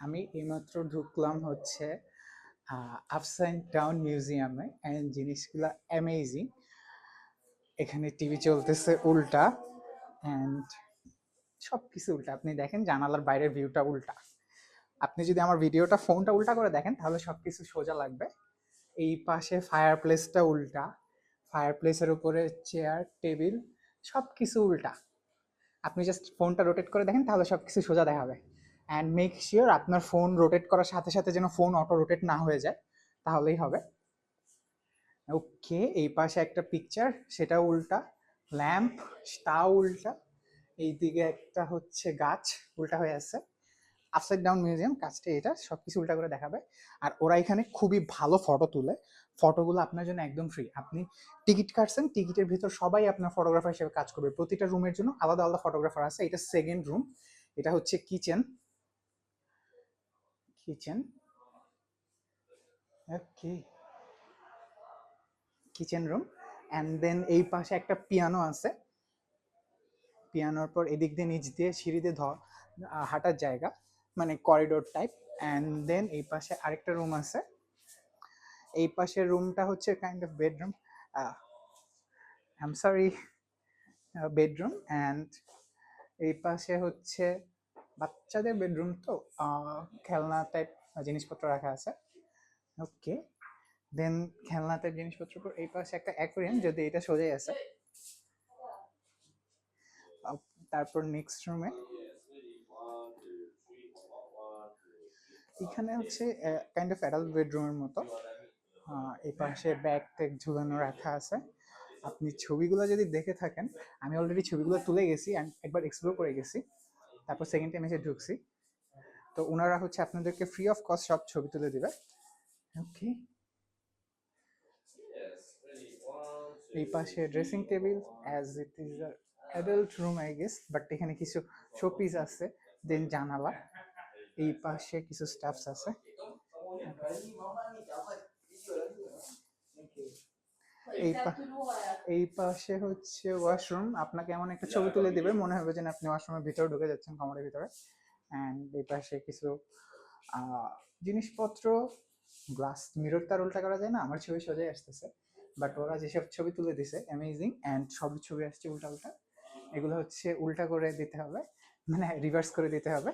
আমি এইমাত্র ঢুকলাম হচ্ছে আপসাইড ডাউন মিউজিয়ামে অ্যান্ড জিনিসগুলো অ্যামেজিং। এখানে টিভি চলতেছে উল্টা অ্যান্ড সব কিছু উল্টা। আপনি দেখেন জানালার বাইরের ভিউটা উল্টা। আপনি যদি আমার ভিডিওটা ফোনটা উল্টা করে দেখেন তাহলে সব কিছু সোজা লাগবে। এই পাশে ফায়ার প্লেসটা উল্টা, ফায়ার প্লেসের উপরে চেয়ার টেবিল সব কিছু উল্টা। আপনি জাস্ট ফোনটা রোটেট করে দেখেন তাহলে সব কিছু সোজা দেখাবে। অ্যান্ড মেক শিওর আপনার ফোন রোটেট করার সাথে সাথে যেন ফোন অটো রোটেট না হয়ে যায়, তাহলেই হবে। ওকে, এই পাশে একটা পিকচার, সেটা উল্টা। ল্যাম্প, তাও উল্টা। এইদিকে একটা হচ্ছে গাছ উল্টা হয়ে আছে। আপসাইড ডাউন মিউজিয়াম, কাজটা এটা, সবকিছু উল্টা করে দেখাবে। আর ওরা এখানে খুবই ভালো ফটো তুলে। ফটোগুলো আপনার জন্য একদম ফ্রি। আপনি টিকিট কাটছেন, টিকিটের ভিতর সবাই আপনার ফটোগ্রাফার হিসেবে কাজ করবে। প্রতিটা রুমের জন্য আলাদা আলাদা ফটোগ্রাফার আছে। এটা সেকেন্ড রুম, এটা হচ্ছে kitchen. Kitchen, okay, kitchen room. And then এই পাশে একটা পিয়ানো আছে। পিয়ানোর পর এদিক দিয়ে নিচ দিয়ে সিঁড়ি দিয়ে হাঁটার জায়গা, মানে করিডোর টাইপ। অ্যান্ড দেন এই পাশে আরেকটা রুম আছে। এই পাশের রুমটা হচ্ছে kind of bedroom, I am sorry, bedroom. And এই পাশে হচ্ছে বাচ্চাদের বেডরুম, তো খেলনা টাইপ জিনিসপত্র রাখা আছে। ওকে, দেন খেলনা টাইপ জিনিসপত্র পর এই পাশে একটা অ্যাকোয়ারিয়াম, যদি এটা সোজাই আছে। তারপর নেক্সট রুমে এখানে হচ্ছে কাইন্ড অফ অ্যাডাল্ট বেডরুমের মতো। এই পাশে ব্যাগ ট্যাগ ঝুলানো রাখা আছে। আপনি ছবিগুলো যদি দেখে থাকেন, আমি অলরেডি ছবিগুলো তুলে গেছি অ্যান্ড একবার এক্সপ্লোর করে গেছি, তারপর সেকেন্ড টাইম এসে ঢুকছি। তো ওনারা হচ্ছে আপনাদেরকে ফ্রি অফ কস্ট সব ছবি তুলে দিবে। ওকে, এই পাশে dressing table, as it is adult room I guess, but এখানে কিছু শোপিস আছে। দেন জানালা, এই পাশে কিছু স্টাফস আছে। এই এই পাশে হচ্ছে ওয়াশরুম। আপনাকে এমন একটা ছবি তুলে দিবে মনে হবে যেন আপনি ওয়াশরুমের ভিতরে ঢুকে যাচ্ছেন, কমরের ভিতরে। অ্যান্ড এই পাশে কিছু জিনিসপত্র, গ্লাস মিরর তার উল্টা করা যায় না, আমার ছবি সোজাই আসতেছে, বাট ওরা যেসব ছবি তুলে দিছে অ্যামেজিং। অ্যান্ড সব ছবি আসছে উল্টা উল্টা। এগুলো হচ্ছে উল্টা করে দিতে হবে, মানে রিভার্স করে দিতে হবে,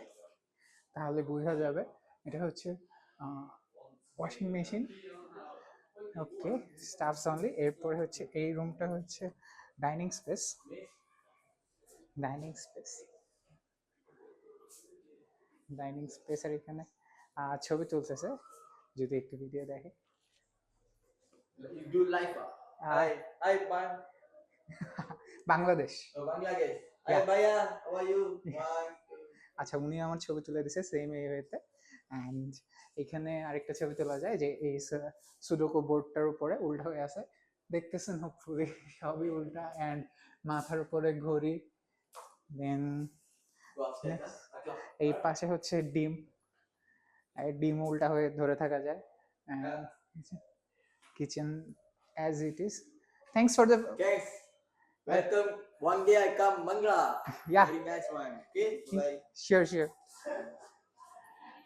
তাহলে বোঝা যাবে। এটা হচ্ছে ওয়াশিং মেশিন। ওকে, স্টাফস অনলি। এরপরে হচ্ছে এই রুমটা হচ্ছে dining space. Dining space, dining স্পেসের এখানে ছবি তুলতেছে, যদি একটু ভিডিও দেখে। You do live ah? Hi, Bang. Bangladesh. Oh, Bangladesh. Hi, Yeah. Baya. How are you? One, two. আচ্ছা, উনি আমার ছবি তুলে দিছে সেম এই ওয়েতে। অ্যান্ড এখানে আরেকটা ছবি তোলা যায় যে এই সুডোকো বোর্ডটার উপরে উল্টা হয়ে আছে, দেখতেছেন হোপফুলি সবই উল্টা। অ্যান্ড মাথার উপরে ঘড়ি। দেন Go upstairs. Huh? এই পাশে হচ্ছে ডিম, ডিম উল্টা হয়ে ধরে থাকা যায়। Kitchen as it is. Thanks for the, Guys, welcome. One day I come Mangla. Yeah. Very nice one. Okay, bye. Sure sure.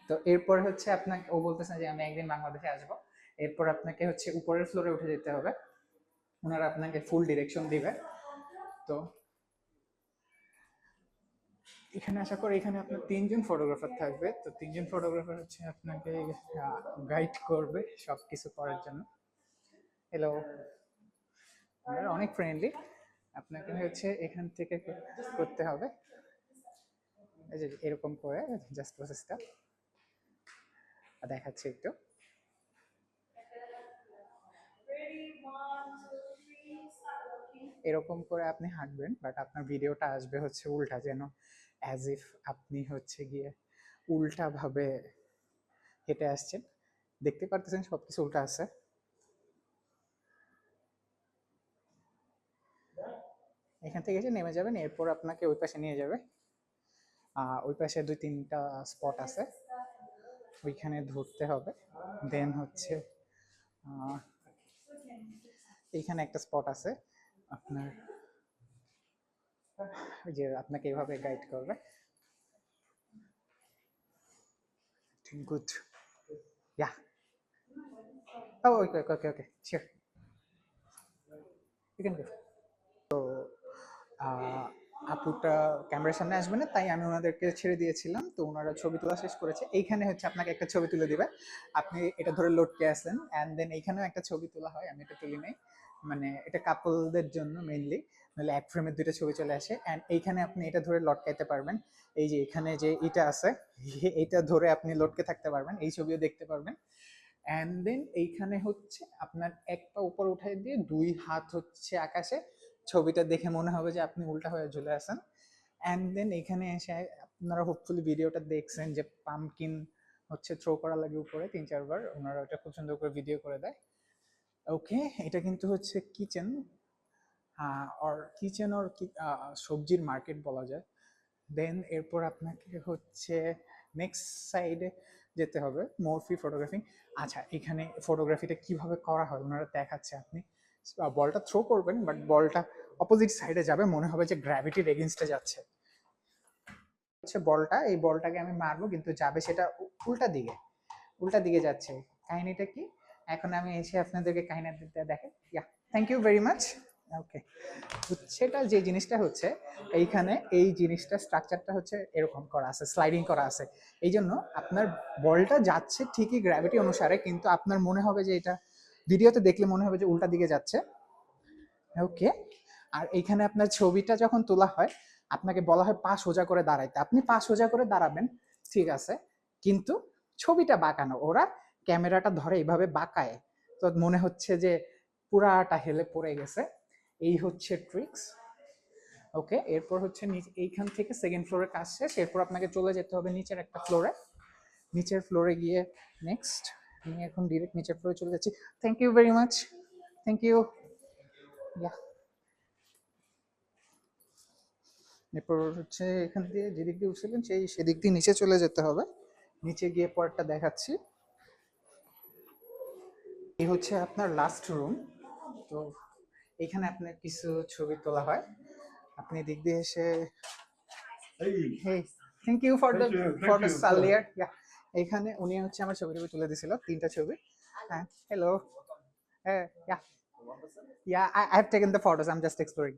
তো এরপর হচ্ছে আপনাকে, ও বলতেছে যে আমি একদিন বাংলাদেশে আসবো। এরপর আপনাকে হচ্ছে উপরের ফ্লোরে উঠে যেতে হবে, ওনারা আপনাকে ফুল ডিরেকশন দিবে। তো এখানে আশা করি এখানে আপনার তিনজন ফটোগ্রাফার থাকবে। তো তিনজন ফটোগ্রাফার হচ্ছে আপনাকে গাইড করবে সব কিছু করার জন্য। হ্যালো, ওনারা অনেক ফ্রেন্ডলি। আপনাকে হচ্ছে এখান থেকে করতে হবে, এই যে এরকম করে জাস্ট প্রসেসটা দেখাচ্ছি একটু। এরকম করে আপনি হাঁটবেন, বাট আপনার ভিডিওটা আসবে হচ্ছে উল্টা, যেন অ্যাজ ইফ আপনি হচ্ছে গিয়ে উল্টা ভাবে হেঁটে আসছেন। দেখতে পারতেছেন সবকিছু উল্টা আছে। এখান থেকে এসে নেমে যাবেন, এরপর আপনাকে ওই পাশে নিয়ে যাবে। ওই পাশে 2-3টা স্পট আছে, ওইখানে ধরতে হবে। দেন হচ্ছে এইখানে একটা স্পট আছে আপনার, যে আপনাকে এভাবে গাইড করবে। Doing good. Yeah. Oh, okay. Sure. You can go. আহ, আপুটা ক্যামেরার সামনে আসবে না, তাই আমি ওনাদেরকে ছেড়ে দিয়েছিলাম, তো ওনারা ছবি তোলা শেষ করেছে। এইখানে হচ্ছে আপনাকে একটা ছবি তুলে দিবে, আপনি এটা ধরে লটকে আসেন, অ্যান্ড দেন এইখানেও একটা ছবি তোলা হয়, আমি এটা তুলি নাই, মানে এটা কাপলদের জন্য মেইনলি, নাহলে এক ফ্রেমের দুইটা ছবি চলে আসে। অ্যান্ড এইখানে আপনি এটা ধরে লটকাইতে পারবেন, এই যে এখানে যে এটা আছে এইটা ধরে আপনি লটকে থাকতে পারবেন, এই ছবিও দেখতে পারবেন। অ্যান্ড দেন এইখানে হচ্ছে আপনার এক পা উপর উঠাই দিয়ে দুই হাত হচ্ছে আকাশে, ছবিটা দেখে মনে হবে যে আপনি উল্টা হয়ে ঝুলে আছেন। অ্যান্ড দেন এখানে এসে আপনারা হোপফুলি ভিডিওটা দেখছেন যে পামকিন হচ্ছে থ্রো করা লাগে উপরে 3-4 বার, ওনারা ওটা খুব সুন্দর করে ভিডিও করে দেয়। ওকে, এটা কিন্তু হচ্ছে কিচেন, অর সবজির মার্কেট বলা যায়। দেন এরপর আপনাকে হচ্ছে নেক্সট সাইডে যেতে হবে, মরফি ফটোগ্রাফি। আচ্ছা, এখানে ফটোগ্রাফিটা কিভাবে করা হয় ওনারা দেখাচ্ছে। আপনি বলটা থ্রো করবেন, বাট বলটা অপোজিট সাইডে যাবে, মনে হবে যে গ্র্যাভিটির এগেনস্টে যাচ্ছে। হচ্ছে বলটা, এই বলটাকে আমি মারবো কিন্তু যাবে সেটা উল্টা দিকে, উল্টা দিকে যাচ্ছে। কাহিনীটা কি, এখন আমি এসে আপনাদেরকে কাহিনীটা দেখেন। ইয়া, থ্যাংক ইউ ভেরি মাচ। ওকে, সেটা যে জিনিসটা হচ্ছে এইখানে, এই জিনিসটা স্ট্রাকচারটা হচ্ছে এরকম করা আছে, স্লাইডিং করা আছে, এই জন্য আপনার বলটা যাচ্ছে ঠিকই গ্র্যাভিটি অনুসারে, কিন্তু আপনার মনে হবে যে এটা ভিডিওতে দেখলে মনে হবে যে উল্টা দিকে যাচ্ছে। ওকে, আর এইখানে আপনার ছবিটা যখন তোলা হয় আপনাকে বলা হয় পা সোজা করে দাঁড়াইতে, আপনি পা সোজা করে দাঁড়াবেন, ঠিক আছে, কিন্তু ছবিটা বাঁকানো, ওরা ক্যামেরাটা ধরে এইভাবে বাঁকায়, তো মনে হচ্ছে যে পুরাটা হেলে পড়ে গেছে। এই হচ্ছে ট্রিক্স। ওকে, এরপর হচ্ছে এইখান থেকে সেকেন্ড ফ্লোরের কাজ শেষ, এরপর আপনাকে চলে যেতে হবে নিচের একটা ফ্লোরে। নিচের ফ্লোরে গিয়ে নেক্সট, আমি এখন ডিরেক্ট নিচের ফ্লোরে চলে যাচ্ছি। Thank you very much, thank you. Yeah, এরপর হচ্ছে এখান দিয়ে যেদিক দিয়ে উঠছিলেন সেদিক দিয়ে নিচে চলে যেতে হবে। নিচে গিয়ে পরটা দেখাচ্ছি। এই হচ্ছে আপনার লাস্ট রুম। তো এখানে আপনার কিছু ছবি তোলা হয়, আপনি এদিক দিয়ে এসে, হেই, থ্যাংক ইউ ফর দ্য সালিয়ার। এইখানে উনি হচ্ছে আমার ছবি টবি তুলে দিছিল, 3টা ছবি। হ্যাঁ, হ্যালো, হ্যাঁ, I have taken the photos, I'm just exploring.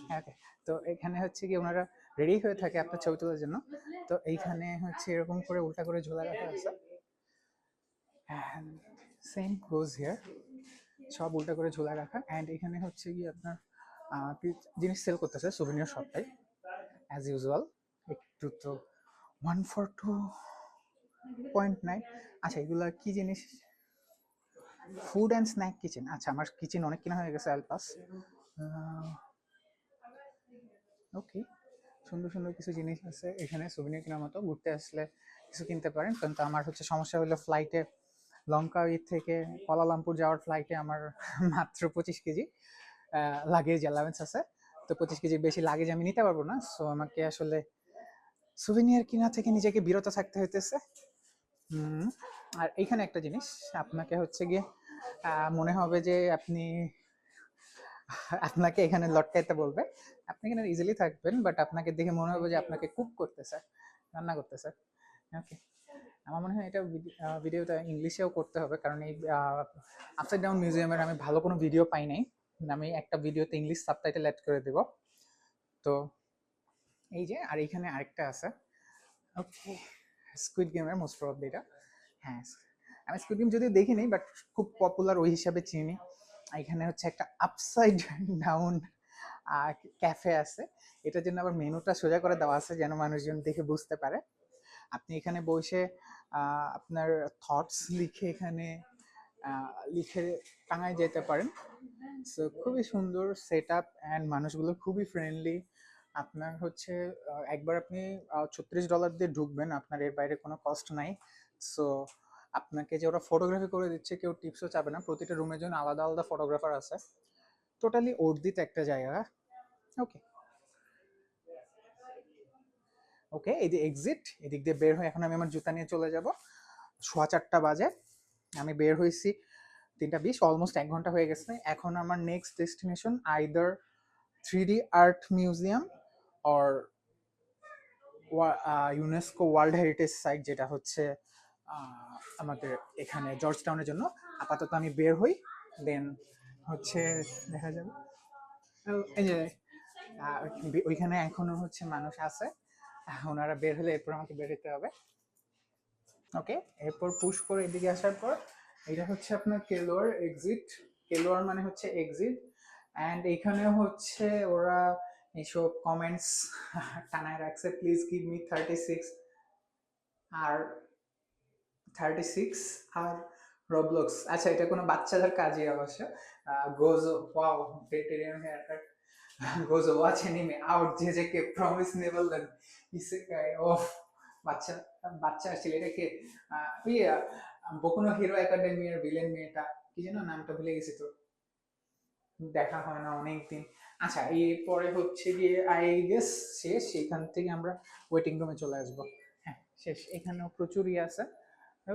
হ্যাঁ, ওকে। তো এখানে হচ্ছে কি ওনারা রেডি হয়ে থাকে আপনার ছবি তোলার জন্য, তো এইখানে হচ্ছে এরকম করে উল্টা করে ঝোলা রাখা আছে, and same goes here, সব উল্টা করে ঝোলা রাখা। অ্যান্ড এখানে হচ্ছে কি আপনার জিনিস সেল করতেছে সুভিনিয়ার শপটাই অ্যাজ ইউজুয়াল। একটু তো 142.9। আচ্ছা, এগুলা কি জিনিস, ফুড অ্যান্ড স্ন্যাক কিচেন। আচ্ছা, আমার কিচেন অনেক কেনা হয়ে গেছে আলপাস। ওকে, সুন্দর সুন্দর কিছু জিনিস আছে এখানে সুভিনিয়ার কেনার মতো, ঘুরতে আসলে কিছু কিনতে পারেন। কিন্তু আমার হচ্ছে সমস্যা হলো ফ্লাইটে, লঙ্কাউই থেকে কুয়ালালামপুর যাওয়ার ফ্লাইটে আমার মাত্র 25 কেজি লাগেজ অ্যালাউন্স আছে, তো 25 কেজির বেশি লাগেজ আমি নিতে পারবো না, সো আমাকে আসলে সুভিনিয়ার কিনা থেকে নিজেকে বিরত থাকতে হইতেছে। আর এইখানে একটা জিনিস আপনাকে হচ্ছে গিয়ে মনে হবে যে আপনাকে এখানে লটকাইতে বলবে, আপনি এখানে ইজিলি থাকবেন, বাট আপনাকে দেখে মনে হবে যে আপনাকে কুক করতেছে, রান্না করতেছে। ওকে, আমার মনে হয় এটা ভিডিওটা ইংলিশেও করতে হবে, কারণ এই আপসাইড ডাউন মিউজিয়ামের আমি ভালো কোনো ভিডিও পাই নাই, আমি একটা ভিডিওতে ইংলিশ সাবটাইটেল অ্যাড করে দেব। তো এই যে, আর এইখানে আরেকটা আছে, ওকে, স্কুইড গেমের মোস্ট প্রবাবলি এটা। হ্যাঁ, আমি স্কুইড গেম যদিও দেখিনি, বাট খুব পপুলার ওই হিসাবে চিনি। এখানে হচ্ছে একটা আপসাইড ডাউন ক্যাফে আছে, এটার জন্য আবার মেনুটা সোজা করে দেওয়া আছে যেন মানুষজন দেখে বুঝতে পারে। আপনি এখানে বসে আপনার থটস লিখে এখানে লিখে টাঙায় যেতে পারেন। সো খুবই সুন্দর সেট আপ, অ্যান্ড মানুষগুলো খুবই ফ্রেন্ডলি। আপনার হচ্ছে একবার আপনি $36 দিয়ে ঢুকবেন, আপনার এর বাইরে কোনো কস্ট নাই। সো আপনাকে যে ওরা ফটোগ্রাফি করে দিচ্ছে, কেউ টিপসও চাবে না, প্রতিটা রুমের জন্য আলাদা আলাদা ফটোগ্রাফার আছে, টোটালি অর্ধিত একটা জায়গা। ওকে, ওকে, এই যে এক্সিট, এদিক দিয়ে বের হয়ে এখন আমি আমার জুতা নিয়ে চলে যাব। 4:15 বাজে, আমি বের হয়েছি 3:20, অলমোস্ট 1 ঘন্টা হয়ে গেছে। এখন আমার next destination either 3D art museum or UNESCO world heritage site, যেটা হচ্ছে আমাদের এখানে জর্জ টাউনের জন্য। আপাতত আমি বের হই, দেন হচ্ছে দেখা যাবে। এই যে ওইখানে এখনো হচ্ছে মানুষ আছে, ওনারা বের হলে এরপর আমাকে বের হতে হবে। ওকে, এরপর পুশ করে এদিকে আসার পর এটা হচ্ছে আপনার কেলোয়ার এক্সিট। কেলোয়ার মানে হচ্ছে এক্সিট। অ্যান্ড এখানেও হচ্ছে ওরা এইসব কমেন্টস টানায় রাখছে, প্লিজ গিভ মি 36 আর 36 আর রবলক্স। আচ্ছা, এটা কোনো বাচ্চাদের কাজই অবশ্য। Gojo, wow, veteran hair cut. Gojo watch anime out JJK promise neverland isekai off. বাচ্চা বাচ্চা আসছিল এটাকে ওই বকুনো হিরো একাডেমির ভিলেন মেয়েটা, কি যেন নামটা ভুলে গেছি তো, দেখা হয় না অনেকদিন। আচ্ছা, এরপরে হচ্ছে গিয়ে আই গেস শেষ, এখান থেকে আমরা ওয়েটিং রুমে চলে আসবো। হ্যাঁ শেষ, এখানেও প্রচুরই আছে।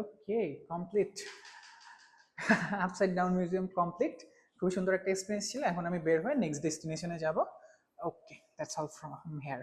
Okay, complete. Upside down museum complete. খুবই সুন্দর একটা এক্সপিরিয়েন্স ছিল। এখন আমি বের হয়ে নেক্সট ডেস্টিনেশনে যাব। ওকে, দ্যাটস অল ফ্রম হিয়ার।